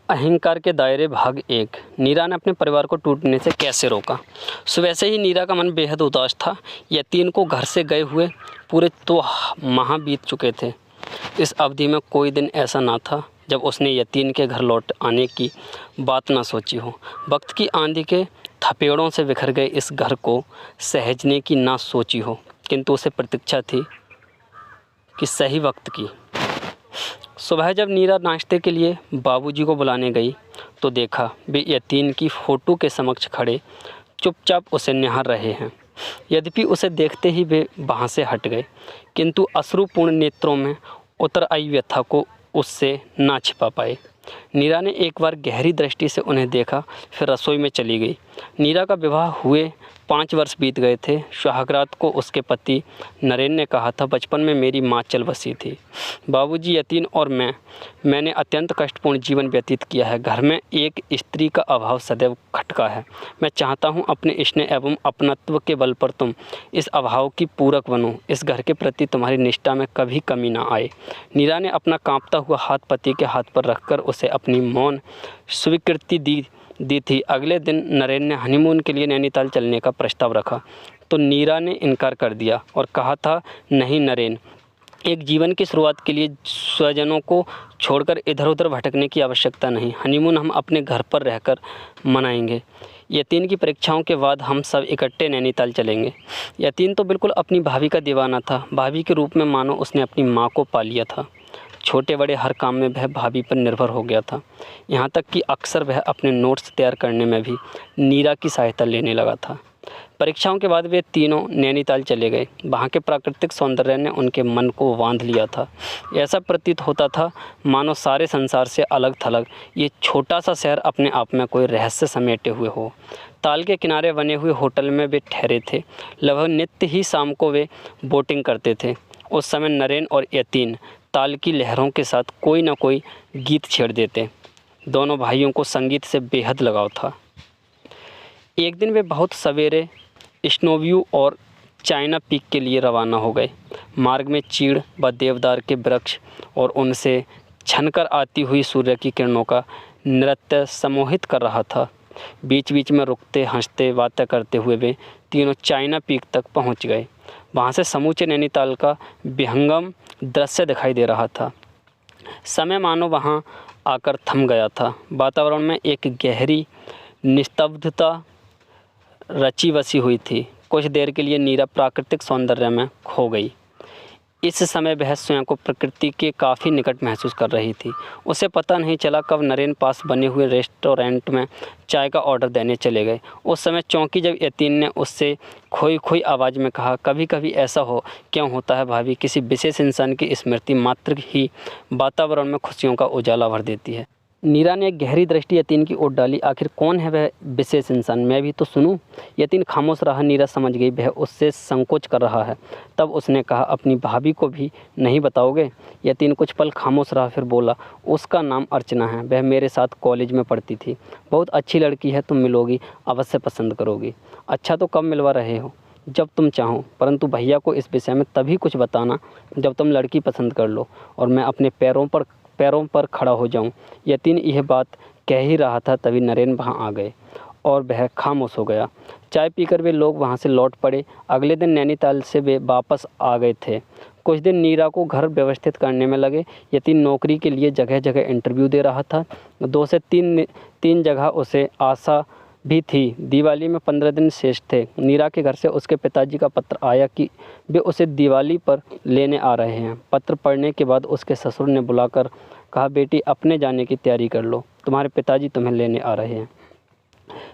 अहंकार के दायरे भाग 1। नीरा ने अपने परिवार को टूटने से कैसे रोका। सुबह से ही नीरा का मन बेहद उदास था। यतीन को घर से गए हुए पूरे 2 माह बीत चुके थे। इस अवधि में कोई दिन ऐसा ना था जब उसने यतीन के घर लौट आने की बात ना सोची हो। वक्त की आंधी के थपेड़ों से बिखर गए इस घर को सहेजने की ना सोची हो, किंतु उसे प्रतीक्षा थी कि सही वक्त की। सुबह जब नीरा नाश्ते के लिए बाबूजी को बुलाने गई तो देखा वे यतीन की फ़ोटो के समक्ष खड़े चुपचाप उसे निहार रहे हैं। यद्यपि उसे देखते ही वे वहाँ से हट गए, किंतु अश्रुपूर्ण नेत्रों में उतर आई व्यथा को उससे ना छिपा पाए। नीरा ने एक बार गहरी दृष्टि से उन्हें देखा, फिर रसोई में चली गई। नीरा का विवाह हुए 5 वर्ष बीत गए थे। सुहागरात को उसके पति नरेन ने कहा था, बचपन में मेरी माँ चल बसी थी। बाबूजी, यतीन और मैंने अत्यंत कष्टपूर्ण जीवन व्यतीत किया है। घर में एक स्त्री का अभाव सदैव खटका है। मैं चाहता हूँ अपने स्नेह एवं अपनत्व के बल पर तुम इस अभाव की पूरक बनो। इस घर के प्रति तुम्हारी निष्ठा में कभी कमी ना आए। नीरा ने अपना कांपता हुआ हाथ पति के हाथ पर रखकर उसे अपनी मौन स्वीकृति दी थी। अगले दिन नरेन ने हनीमून के लिए नैनीताल चलने का प्रस्ताव रखा तो नीरा ने इनकार कर दिया और कहा था, नहीं नरेन, एक जीवन की शुरुआत के लिए स्वजनों को छोड़कर इधर उधर भटकने की आवश्यकता नहीं। हनीमून हम अपने घर पर रहकर मनाएंगे। यतीन की परीक्षाओं के बाद हम सब इकट्ठे नैनीताल चलेंगे। यतीन तो बिल्कुल अपनी भाभी का दीवाना था। भाभी के रूप में मानो उसने अपनी माँ को पा लिया था। छोटे बड़े हर काम में वह भाभी पर निर्भर हो गया था। यहाँ तक कि अक्सर वह अपने नोट्स तैयार करने में भी नीरा की सहायता लेने लगा था। परीक्षाओं के बाद वे तीनों नैनीताल चले गए। वहाँ के प्राकृतिक सौंदर्य ने उनके मन को बांध लिया था। ऐसा प्रतीत होता था मानो सारे संसार से अलग थलग ये छोटा सा शहर अपने आप में कोई रहस्य समेटे हुए हो। ताल के किनारे बने हुए होटल में वे ठहरे थे। लगभग नित्य ही शाम को वे बोटिंग करते थे। उस समय नरेन और यतीन ताल की लहरों के साथ कोई न कोई गीत छेड़ देते। दोनों भाइयों को संगीत से बेहद लगाव था। एक दिन वे बहुत सवेरे स्नोव्यू और चाइना पीक के लिए रवाना हो गए। मार्ग में चीड़ व देवदार के वृक्ष और उनसे छनकर आती हुई सूर्य की किरणों का नृत्य सम्मोहित कर रहा था। बीच बीच में रुकते हंसते बातें करते हुए वे तीनों चाइना पीक तक पहुंच गए। वहां से समूचे नैनीताल का विहंगम दृश्य दिखाई दे रहा था। समय मानो वहां आकर थम गया था। वातावरण में एक गहरी निस्तब्धता रची बसी हुई थी। कुछ देर के लिए नीरा प्राकृतिक सौंदर्य में खो गई। इस समय वह स्वयं को प्रकृति के काफ़ी निकट महसूस कर रही थी। उसे पता नहीं चला कब नरेन पास बने हुए रेस्टोरेंट में चाय का ऑर्डर देने चले गए। उस समय चौंकी जब यतीन ने उससे खोई खोई आवाज़ में कहा, कभी कभी ऐसा क्यों होता है भाभी, किसी विशेष इंसान की स्मृति मात्र ही वातावरण में खुशियों का उजाला भर देती है। नीरा ने एक गहरी दृष्टि यतीन की ओर डाली। आखिर कौन है वह विशेष इंसान, मैं भी तो सुनूं। यतीन खामोश रहा। नीरा समझ गई वह उससे संकोच कर रहा है। तब उसने कहा, अपनी भाभी को भी नहीं बताओगे। यतीन कुछ पल खामोश रहा, फिर बोला, उसका नाम अर्चना है। वह मेरे साथ कॉलेज में पढ़ती थी। बहुत अच्छी लड़की है, तुम मिलोगी, अवश्य पसंद करोगी। अच्छा, तो कब मिलवा रहे हो? जब तुम चाहो, परंतु भैया को इस विषय में तभी कुछ बताना जब तुम लड़की पसंद कर लो और मैं अपने पैरों पर खड़ा हो जाऊं। यतीन यह बात कह ही रहा था तभी नरेन वहां आ गए और वह खामोश हो गया। चाय पीकर वे लोग वहां से लौट पड़े। अगले दिन नैनीताल से वे वापस आ गए थे। कुछ दिन नीरा को घर व्यवस्थित करने में लगे। यतीन नौकरी के लिए जगह जगह इंटरव्यू दे रहा था। 2 से 3 जगह उसे आशा भी थी। दिवाली में 15 दिन शेष थे। नीरा के घर से उसके पिताजी का पत्र आया कि वे उसे दिवाली पर लेने आ रहे हैं। पत्र पढ़ने के बाद उसके ससुर ने बुलाकर कहा, बेटी अपने जाने की तैयारी कर लो, तुम्हारे पिताजी तुम्हें लेने आ रहे हैं।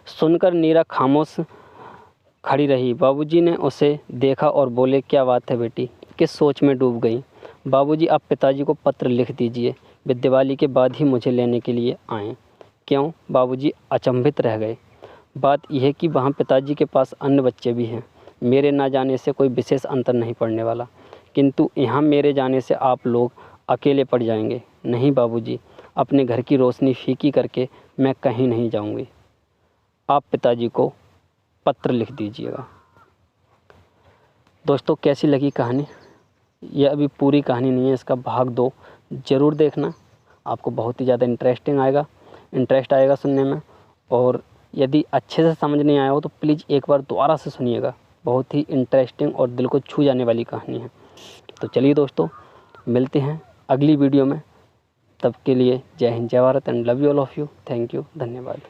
सुनकर नीरा खामोश खड़ी रही। बाबूजी ने उसे देखा और बोले, क्या बात है बेटी, किस सोच में डूब गई? बाबूजी, आप पिताजी को पत्र लिख दीजिए, वे दिवाली के बाद ही मुझे लेने के लिए आएँ। क्यों? बाबूजी अचंभित रह गए। बात यह है कि वहाँ पिताजी के पास अन्य बच्चे भी हैं। मेरे ना जाने से कोई विशेष अंतर नहीं पड़ने वाला, किंतु यहाँ मेरे जाने से आप लोग अकेले पड़ जाएंगे। नहीं बाबूजी, अपने घर की रोशनी फीकी करके मैं कहीं नहीं जाऊँगी। आप पिताजी को पत्र लिख दीजिएगा। दोस्तों, कैसी लगी कहानी? यह अभी पूरी कहानी नहीं है, इसका भाग 2 ज़रूर देखना, आपको बहुत ही ज़्यादा इंटरेस्टिंग आएगा। इंटरेस्ट आएगा सुनने में। और यदि अच्छे से समझ नहीं आया हो तो प्लीज़ एक बार दोबारा से सुनिएगा, बहुत ही इंटरेस्टिंग और दिल को छू जाने वाली कहानी है। तो चलिए दोस्तों, मिलते हैं अगली वीडियो में। तब के लिए जय हिंद, जय Bharat and love you all of you. Thank you, धन्यवाद।